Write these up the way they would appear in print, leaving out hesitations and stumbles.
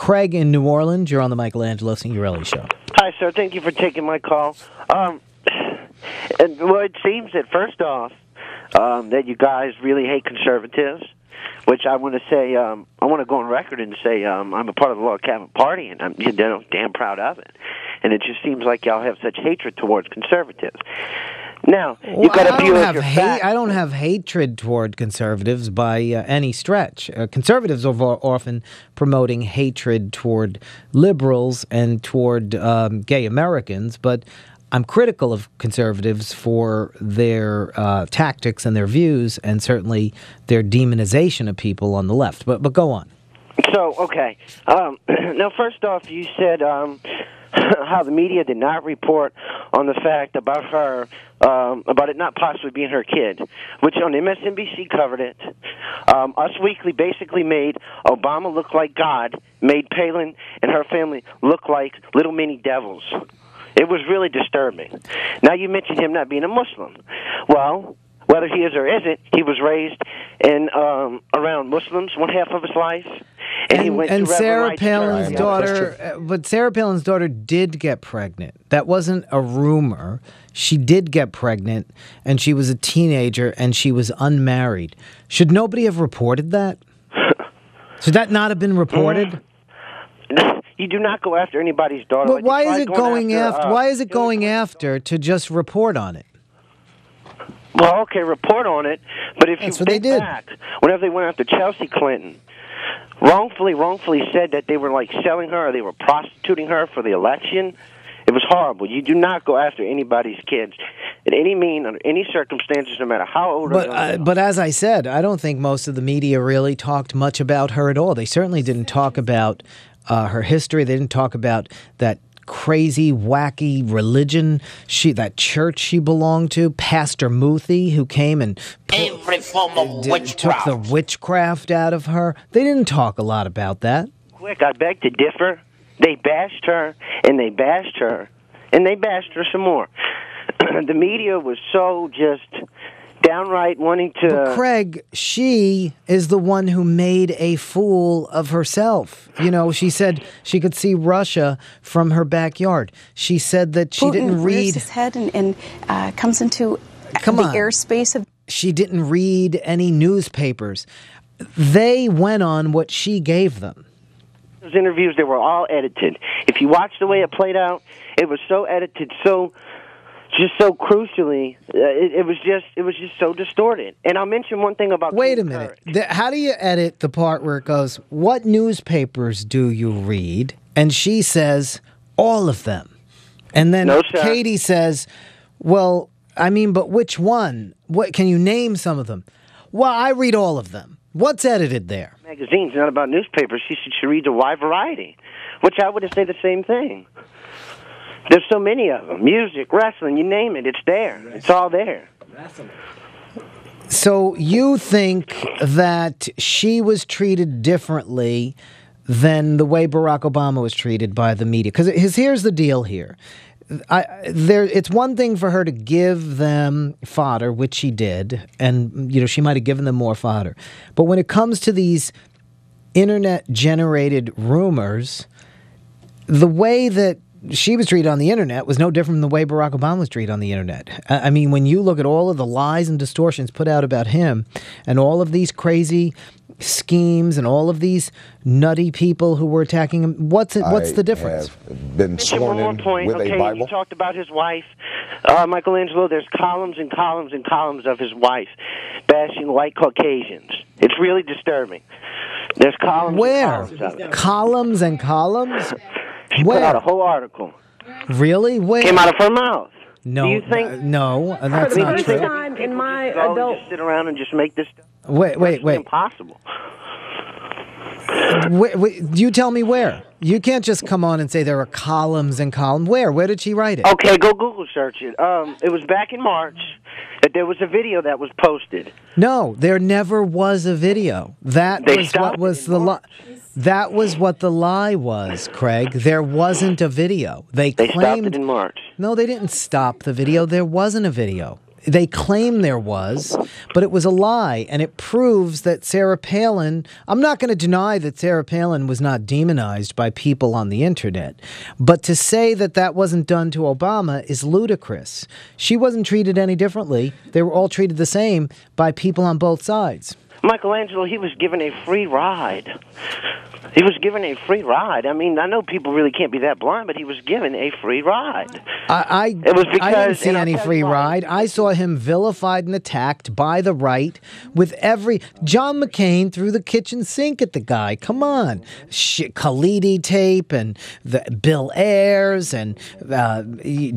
Craig in New Orleans. You're on the Michelangelo Signorelli Show. Hi, sir. Thank you for taking my call. Well, it seems that first off, that you guys really hate conservatives, which I want to say, I want to go on record and say I'm a part of the Log Cabin Party, and I'm damn proud of it. And it just seems like y'all have such hatred towards conservatives. Now, you got a few of your facts. I don't have hatred toward conservatives by any stretch. Conservatives are often promoting hatred toward liberals and toward gay Americans, but I'm critical of conservatives for their tactics and their views, and certainly their demonization of people on the left. But go on. So, okay. Now, first off, you said how the media did not report on the fact about her, about it not possibly being her kid, which on MSNBC covered it. Us Weekly basically made Obama look like God, made Palin and her family look like little mini devils. It was really disturbing. Now, you mentioned him not being a Muslim. Well, whether he is or isn't, he was raised in around Muslims one half of his life. And he went to Sarah Palin's daughter, but Sarah Palin's daughter did get pregnant. That wasn't a rumor. She did get pregnant, and she was a teenager, and she was unmarried. Should nobody have reported that? Should that not have been reported? You do not go after anybody's daughter. But why is it going after? Why is it going after to just report on it? Well, okay, report on it. But if you think back, whenever they went after Chelsea Clinton, wrongfully said that they were like selling her or they were prostituting her for the election. It was horrible. You do not go after anybody's kids in any mean, under any circumstances, no matter how old or young. But as I said, I don't think most of the media really talked much about her at all. They certainly didn't talk about her history. They didn't talk about that crazy, wacky religion, that church she belonged to, Pastor Muthi, who came and every form of witchcraft. Took the witchcraft out of her. They didn't talk a lot about that. Quick, I beg to differ. They bashed her, and they bashed her, and they bashed her some more. The media was so just downright wanting to... But Craig, she is the one who made a fool of herself. You know, she said she could see Russia from her backyard. She said that she didn't read... his head and comes into the airspace of... She didn't read any newspapers. They went on what she gave them. Those interviews, they were all edited. If you watch the way it played out, it was so edited, so crucially, it was just so distorted. And I'll mention one thing about... Wait a minute. How do you edit the part where it goes, what newspapers do you read? And she says, all of them. And then Katie says, well, I mean, but which one? What can you name some of them? Well, I read all of them. What's edited there? Magazines, not about newspapers. She should read a wide variety, which I would have said the same thing. There's so many of them. Music, wrestling, you name it. It's there. It's all there. So you think that she was treated differently than the way Barack Obama was treated by the media? Because here's the deal here. It's one thing for her to give them fodder, which she did, and she might have given them more fodder. But when it comes to these internet-generated rumors, the way that she was treated on the internet was no different than the way Barack Obama was treated on the internet. I mean, when you look at all of the lies and distortions put out about him and all of these crazy schemes and all of these nutty people who were attacking him, what's the difference? I've been sworn in with a Bible. You talked about his wife. Michelangelo, there's columns and columns and columns of his wife bashing white Caucasians. It's really disturbing. There's columns and columns of it. Columns and columns? She put out a whole article. Really? Where? Came out of her mouth. No, do you think? No, that's not true. Time in my adult, just sit around and just make this stuff. Wait. Impossible. Wait, you tell me where. You can't just come on and say there are columns and columns. Where did she write it? Okay, go Google search it. It was back in March that there was a video that was posted. No, there never was a video. That was what the lie was, Craig. There wasn't a video. They claimed stopped it in March. No, they didn't stop the video. There wasn't a video. They claim there was, but it was a lie, and it proves that Sarah Palin, I'm not going to deny that Sarah Palin was not demonized by people on the internet, but to say that that wasn't done to Obama is ludicrous. She wasn't treated any differently. They were all treated the same by people on both sides. Michelangelo, he was given a free ride. He was given a free ride. I mean, I know people really can't be that blind, but he was given a free ride. I didn't see any free ride. I saw him vilified and attacked by the right with John McCain threw the kitchen sink at the guy. Come on. Khalidi tape and the Bill Ayers and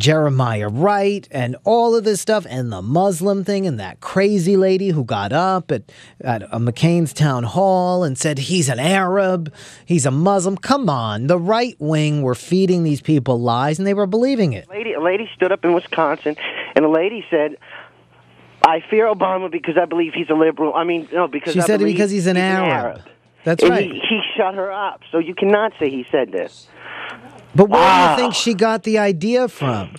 Jeremiah Wright and all of this stuff and the Muslim thing and that crazy lady who got up at McCain's town hall and said he's an Arab, he's a Muslim. Come on. The right wing were feeding these people lies and they were believing it. A lady stood up in Wisconsin and a lady said, I fear Obama because I believe he's a liberal. I mean, no, because she said it because he's an Arab. That's and right. He shut her up. So you cannot say he said this. But where do you think she got the idea from?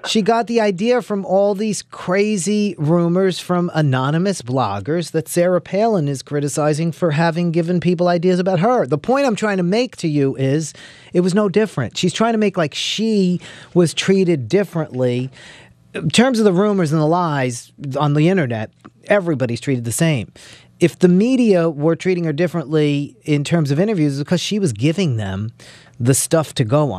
She got the idea from all these crazy rumors from anonymous bloggers that Sarah Palin is criticizing for having given people ideas about her. The point I'm trying to make to you is it was no different. She's trying to make like she was treated differently. In terms of the rumors and the lies on the internet, everybody's treated the same. If the media were treating her differently in terms of interviews, it's because she was giving them the stuff to go on.